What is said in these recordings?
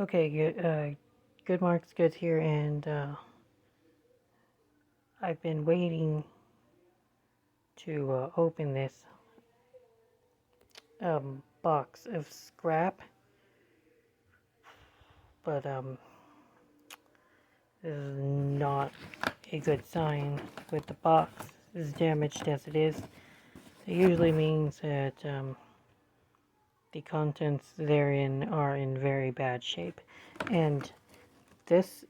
Okay, good Mark's Goods here, and I've been waiting to open this box of scrap, but this is not a good sign with the box as damaged as it is. It usually means that the contents therein are in very bad shape, and this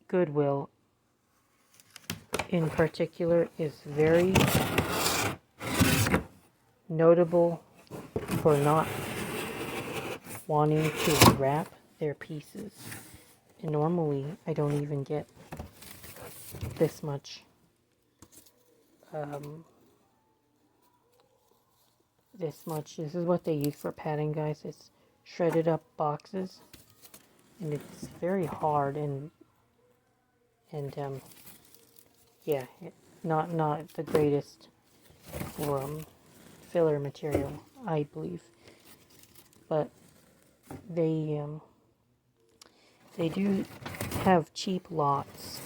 Goodwill in particular is very notable for not wanting to wrap their pieces. And normally I don't even get this much this is what they use for padding, guys. It's shredded up boxes, and it's very hard, and yeah, not the greatest for filler material, I believe, but they do have cheap lots,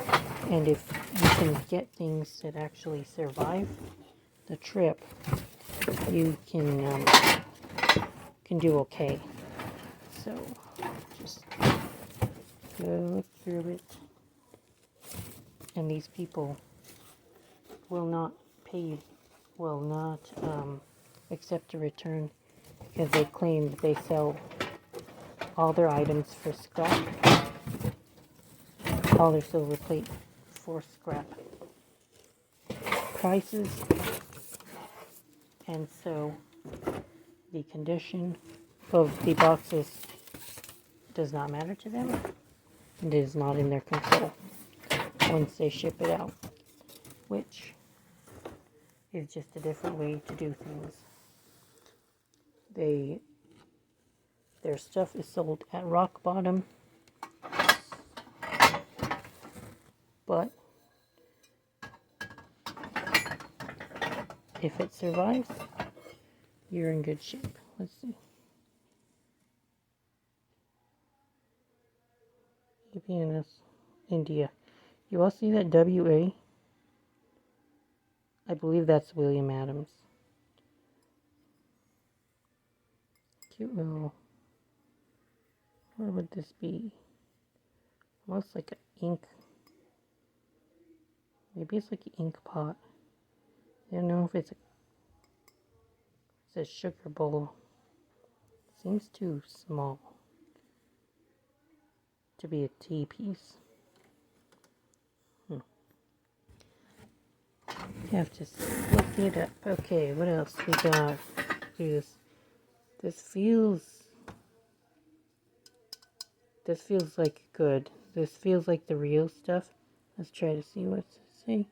and if you can get things that actually survive the trip, you can do okay. So just go look through it, and these people will not accept a return because they claim that they sell all their items for scrap, all their silver plate for scrap prices, and so the condition of the boxes does not matter to them. It is not in their control once they ship it out, which is just a different way to do things. Their stuff is sold at rock bottom, but if it survives, you're in good shape. Let's see. UPNS, India. You all see that WA? I believe that's William Adams. Cute little. What would this be? Almost like an ink. Maybe it's like an ink pot. I don't know if it's a sugar bowl. Seems too small to be a tea piece. You have to look it up. Okay, what else we got? This feels like good. This feels like the real stuff. Let's try to see what's it say.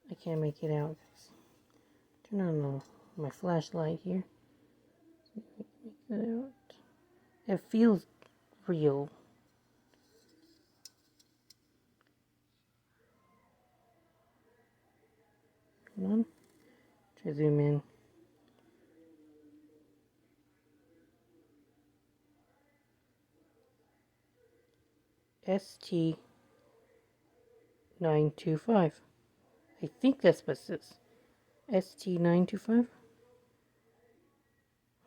I can't make it out. Turn on my flashlight here. See if I can make that out. It feels real. Come on. Try to zoom in. ST925. I think that's what it says. ST925?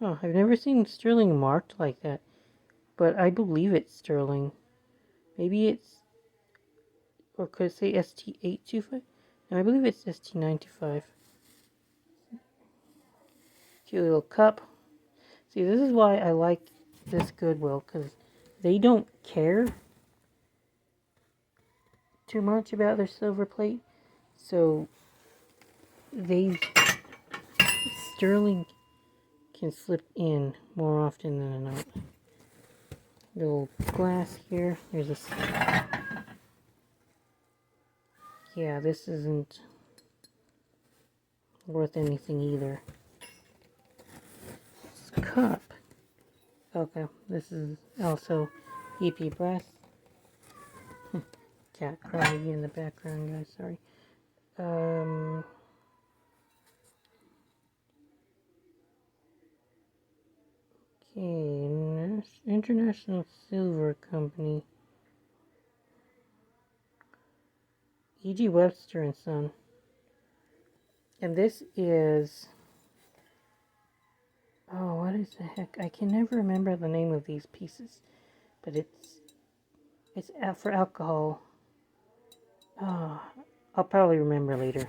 Oh, I've never seen sterling marked like that, but I believe it's sterling. Maybe it's, or could it say ST825? No, I believe it's ST925. Cute little cup. See, this is why I like this Goodwill, because they don't care too much about their silver plate, so sterling can slip in more often than not. Little glass here. There's this. Yeah, this isn't worth anything either. This cup. Okay, this is also EP brass. Cat crying in the background, guys. Sorry. Okay, International Silver Company. E.G. Webster and Son. And this is... Oh, what is the heck? I can never remember the name of these pieces. But it's for alcohol. Oh, I'll probably remember later.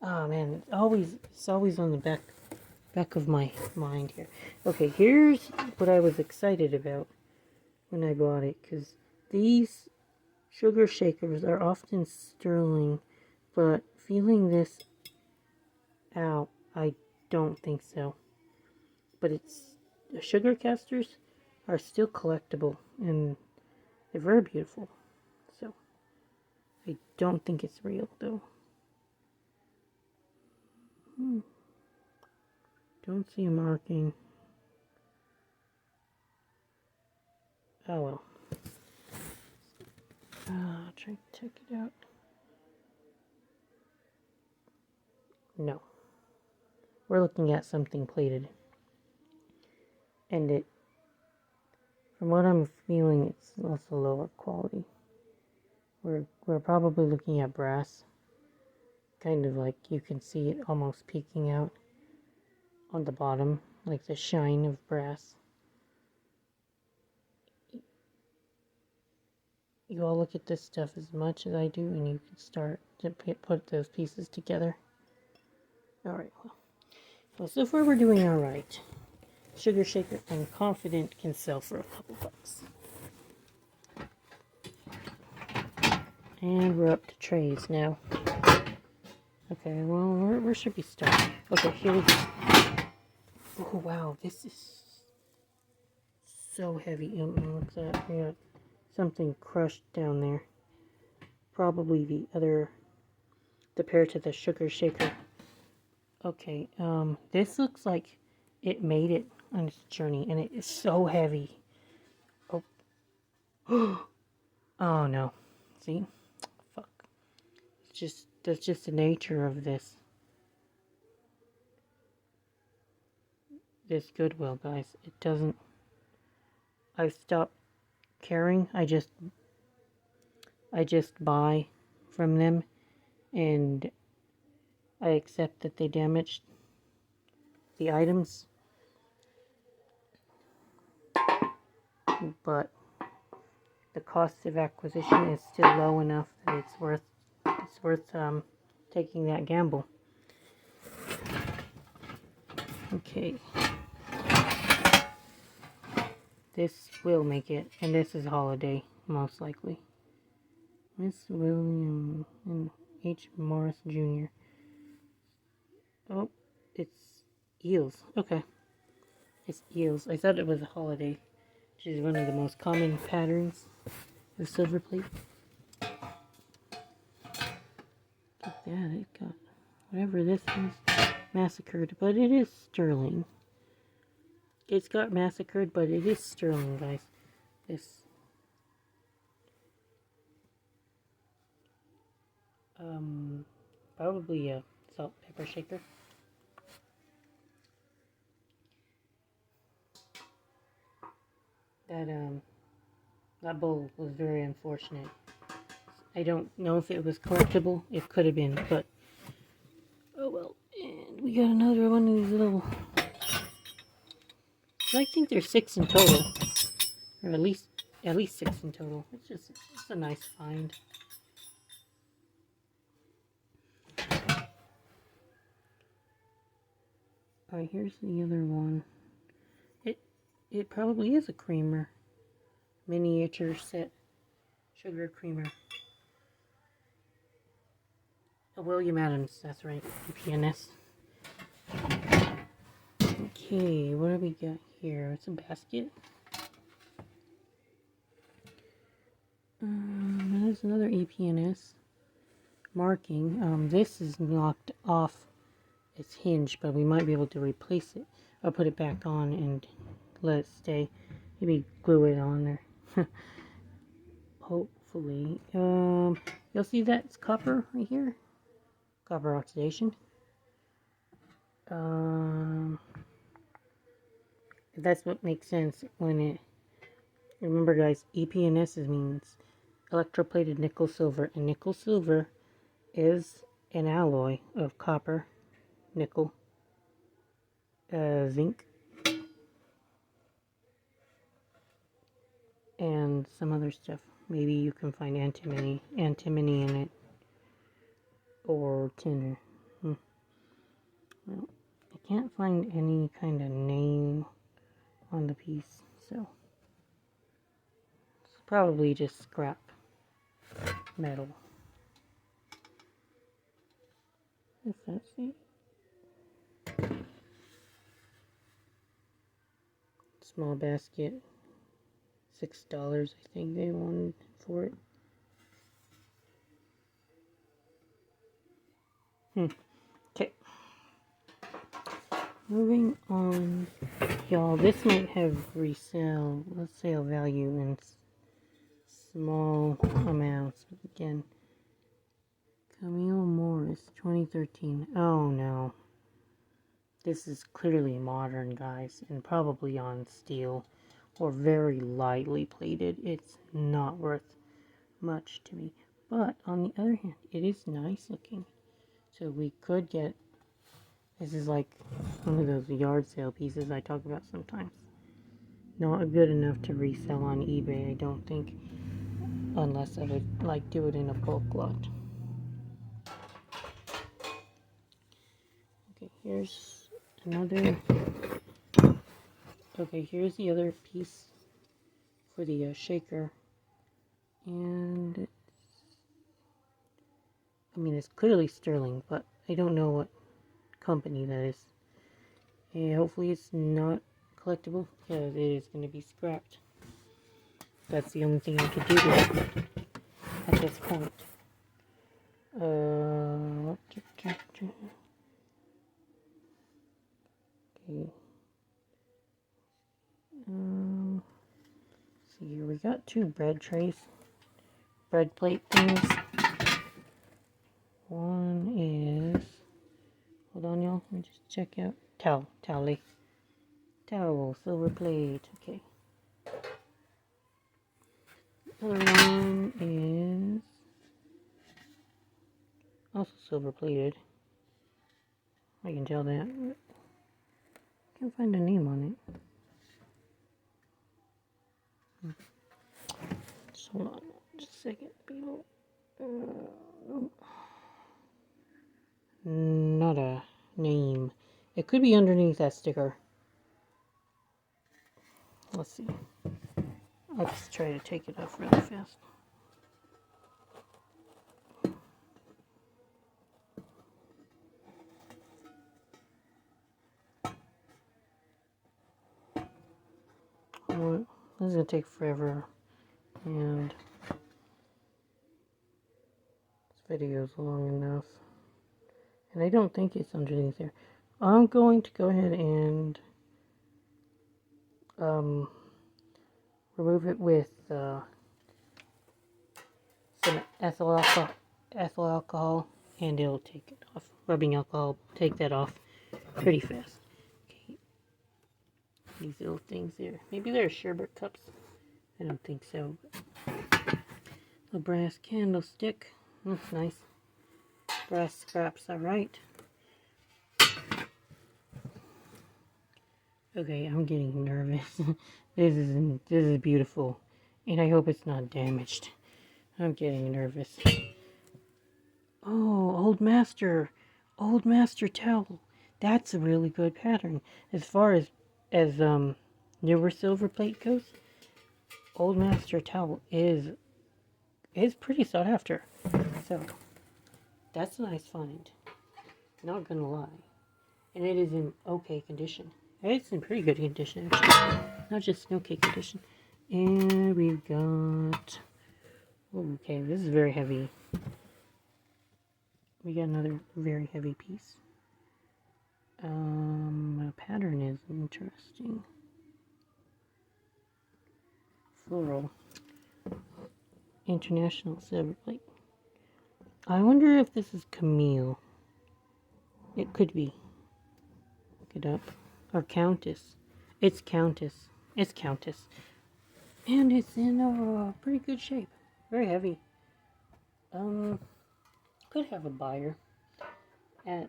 Oh man, it's always on the back of my mind here. Okay, here's what I was excited about when I bought it, because these sugar shakers are often sterling, but feeling this out, I don't think so. But the sugar casters are still collectible, and they're very beautiful. So I don't think it's real though. Don't see a marking. Oh well. I'll try to check it out. No. We're looking at something plated. And from what I'm feeling, it's also lower quality. We're probably looking at brass. Kind of like you can see it almost peeking out on the bottom, like the shine of brass. You all look at this stuff as much as I do, and you can start to put those pieces together. Alright, well, so far we're doing alright. Sugar shaker, I'm confident, can sell for a couple bucks. And we're up to trays now. Okay, well, where should we start? Okay, here we go. Oh, wow, this is so heavy. What's that? We got something crushed down there. Probably the pair to the sugar shaker. Okay, this looks like it made it on its journey, and it is so heavy. Oh, oh no. See? Fuck. That's just the nature of this Goodwill, guys. It doesn't... I've stopped caring. I just buy from them, and I accept that they damaged the items, but the cost of acquisition is still low enough that it's worth taking that gamble. Okay, this will make it, and this is holiday most likely. Miss William and H. Morris Jr. Oh, it's eels. Okay, it's eels. I thought it was a holiday, which is one of the most common patterns of Silverplate. Look at that, it got whatever this is massacred, but it is sterling. It's got massacred, but it is sterling, guys. This probably a salt pepper shaker. That bowl was very unfortunate. I don't know if it was collectible. It could have been, but oh well. And we got another one of these little... I think there's 6 in total, or at least 6 in total. It's a nice find. Alright, here's the other one. It probably is a creamer. Miniature set sugar creamer. Oh, William Adams, that's right. PNS. Okay, what do we got here? It's a basket. There's another EPNS marking. This is knocked off its hinge, but we might be able to replace it. I'll put it back on and let it stay. Maybe glue it on there. Hopefully. You'll see that's copper right here. copper oxidation. That's what makes sense when it. Remember, guys, EPNS means electroplated nickel silver, and nickel silver is an alloy of copper, nickel, zinc, and some other stuff. Maybe you can find antimony in it, or tin. Well, I can't find any kind of name on the piece, so it's probably just scrap metal. If that's it. Small basket, $6 I think they wanted for it. Okay. Moving on, y'all. This might have resale value in small amounts. But again, Camille Morris, 2013. Oh no. This is clearly modern, guys, and probably on steel or very lightly plated. It's not worth much to me. But on the other hand, it is nice looking. So we could get, this is like one of those yard sale pieces I talk about sometimes. Not good enough to resell on eBay, I don't think, unless I would like do it in a bulk lot. Okay, here's another. Okay, here's the other piece for the shaker, and I mean it's clearly sterling, but I don't know what company that is. And hopefully it's not collectible, because it is going to be scrapped. That's the only thing I could do to it at this point. Okay. See here, we got two bread trays, bread plate things. One is, hold on y'all, let me just check out, towel, Silverplate, okay. Other one is also silver plated. I can tell that. Can't find a name on it. Just hold on just a second, people. Not a name. It could be underneath that sticker. Let's see. Let's try to take it off really fast. This is going to take forever, and this video is long enough, and I don't think it's underneath there. I'm going to go ahead and remove it with some ethyl alcohol, and it'll take it off. Rubbing alcohol, take that off pretty fast. Okay. These little things there. Maybe they're sherbet cups. I don't think so. A brass candlestick. That's nice. Brass scraps, alright. Okay, I'm getting nervous. This is beautiful. And I hope it's not damaged. I'm getting nervous. Oh, Old Master towel. That's a really good pattern. As far as newer Silverplate goes, Old Master towel is pretty sought after. So that's a nice find. Not gonna lie. And it is in okay condition. It's in pretty good condition, actually. Not just okay condition. And we've got, okay, this is very heavy. We got another very heavy piece. The pattern is interesting. Floral. International Silverplate. I wonder if this is Camille. It could be. Look it up. Or Countess. It's Countess. It's Countess. And it's in pretty good shape. Very heavy. Could have a buyer at,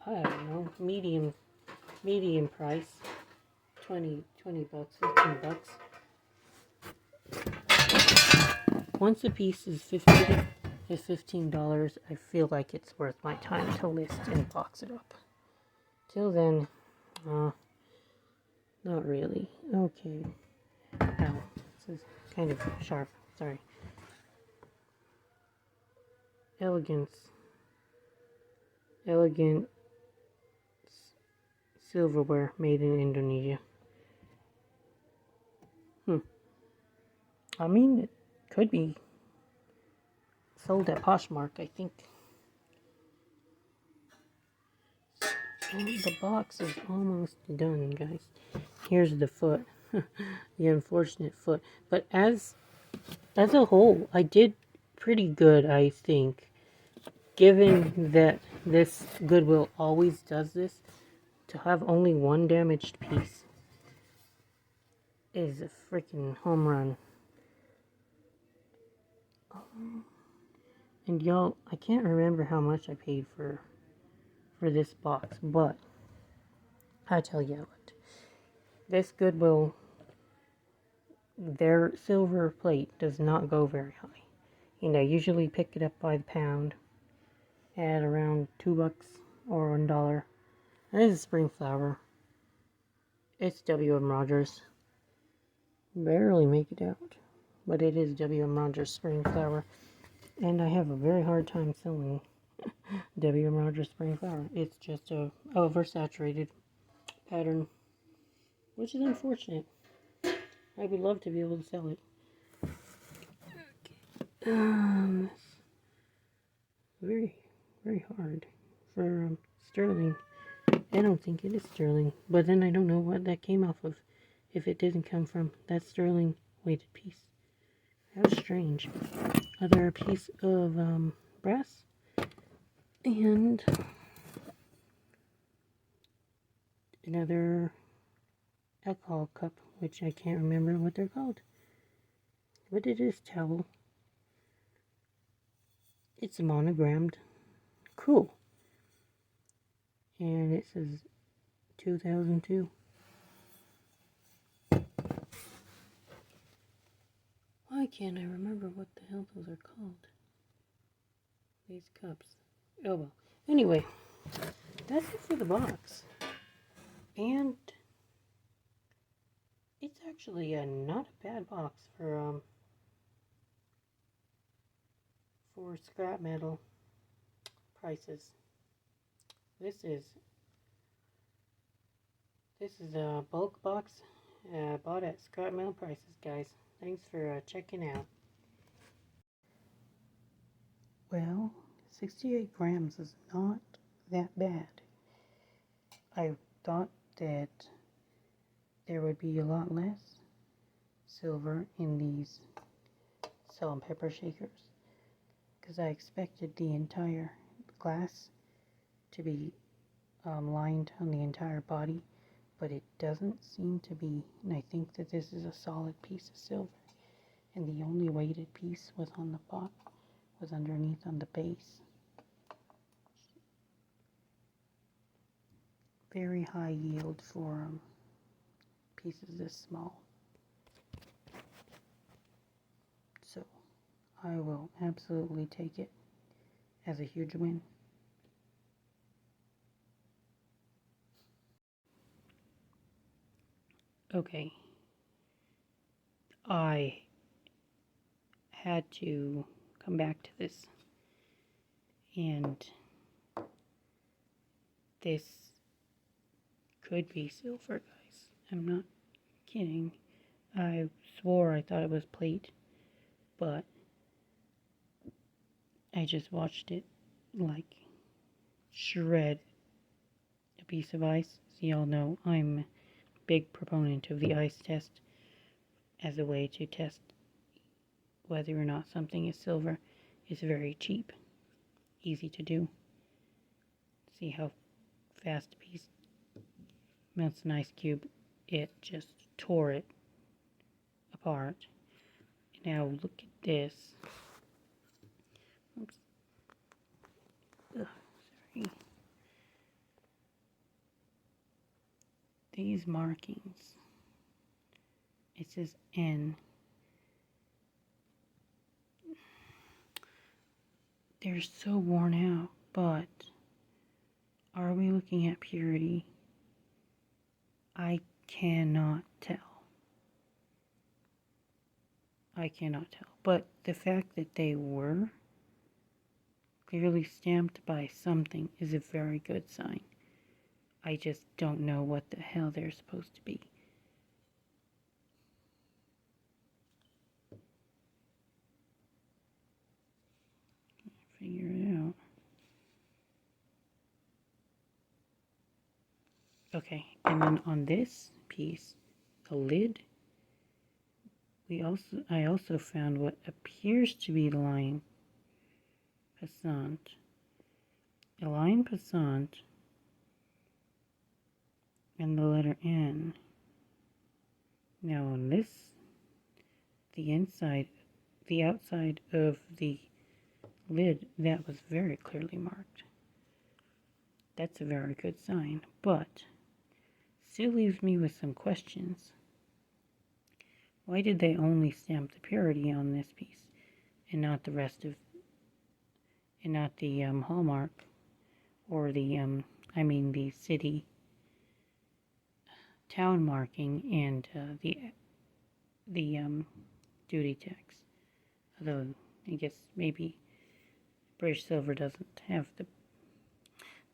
I don't know, medium price. 20 bucks, 15 bucks. Once a piece is $15, I feel like it's worth my time to list and box it up. Till then, not really. Okay. Ow, this is kind of sharp. Sorry. Elegant silverware made in Indonesia. I mean, it could be sold at Poshmark, I think. And the box is almost done, guys. Here's the foot. The unfortunate foot. But as a whole, I did pretty good, I think. Given that this Goodwill always does this, to have only one damaged piece is a freaking home run. And y'all, I can't remember how much I paid for this box, but I tell you what, this Goodwill, their silver plate does not go very high. And I usually pick it up by the pound at around $2 or $1. And this is spring flower. It's W.M. Rogers. Barely make it out, but it is W.M. Rogers spring flower. And I have a very hard time selling W.M. Rogers spring flower. It's just a oversaturated pattern, which is unfortunate. I would love to be able to sell it. Very, very hard for sterling. I don't think it is sterling, but then I don't know what that came off of. If it didn't come from that sterling weighted piece, how strange. Other piece of brass and another alcohol cup, which I can't remember what they're called, but it is towel. It's monogrammed. Cool. And it says 2002. Why can't I remember what the hell those are called? These cups. Oh well. Anyway, that's it for the box. And it's actually not a bad box for scrap metal prices. This is a bulk box bought at scrap metal prices, guys. Thanks for checking out. Well, 68 grams is not that bad. I thought that there would be a lot less silver in these salt and pepper shakers, because I expected the entire glass to be lined on the entire body, but it doesn't seem to be, and I think that this is a solid piece of silver, and the only weighted piece was on the bottom, was underneath on the base. Very high yield for pieces this small. So I will absolutely take it as a huge win. Okay, I had to come back to this, and this could be silver, guys. I'm not kidding. I swore I thought it was plate, but I just watched it like shred a piece of ice. So y'all know I'm a big proponent of the ice test as a way to test whether or not something is silver. It's very cheap, easy to do. See how fast a piece melts an ice cube, it just tore it apart. Now look at this. Oops. Ugh, sorry. These markings. It says N. They're so worn out, but are we looking at purity? I cannot tell. I cannot tell. But the fact that they were clearly stamped by something is a very good sign. I just don't know what the hell they're supposed to be. Figure it out. Okay, and then on this piece, the lid, I also found what appears to be line passant. A line passant and the letter N. Now on this, the outside of the lid, that was very clearly marked. That's a very good sign, but still leaves me with some questions. Why did they only stamp the purity on this piece and not the rest of, and not the hallmark or the the city town marking and the duty tax? Although I guess maybe British Silver doesn't have the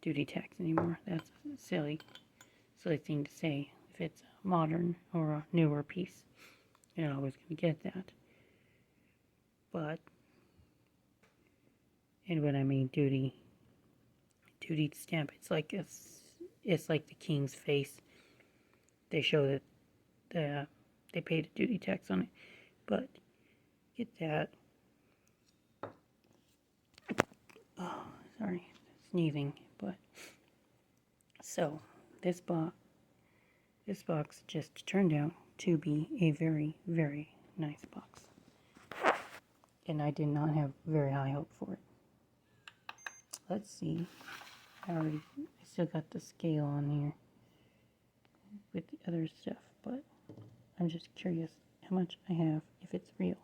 duty tax anymore. That's a silly thing to say. If it's a modern or a newer piece, you're not always going to get that. But, and when I mean duty stamp, it's like the king's face. They show that they paid a duty tax on it. But get that. Oh, sorry, sneezing. But so this box just turned out to be a very, very nice box, and I did not have very high hope for it. Let's see. I still got the scale on here with the other stuff, but I'm just curious how much I have, if it's real.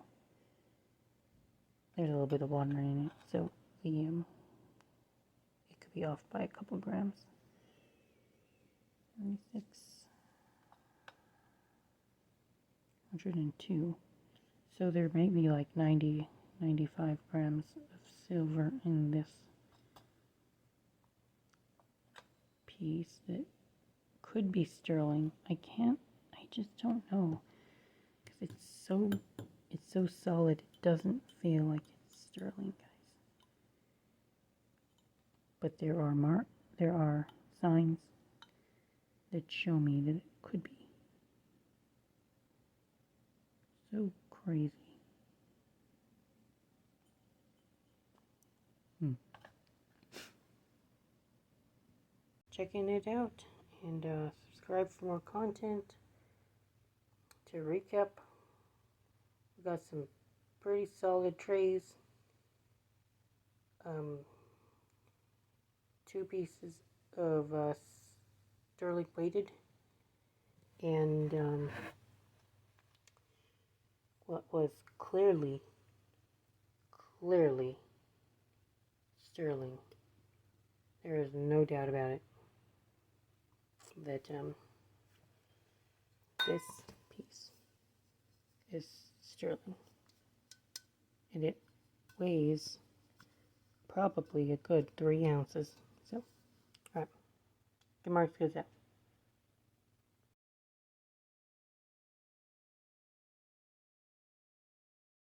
There's a little bit of water in it, so it could be off by a couple grams. 76, 102. So there may be like 90, 95 grams of silver in this piece that could be sterling. I just don't know, because it's so solid. It doesn't feel like it's sterling, guys. But there are signs that show me that it could be. So crazy. Checking it out, and subscribe for more content. To recap, we got some pretty solid trays, 2 pieces of sterling plated, and what was clearly sterling. There is no doubt about it that this piece is sterling, and it weighs probably a good 3 ounces. So, alright, good marks goes out.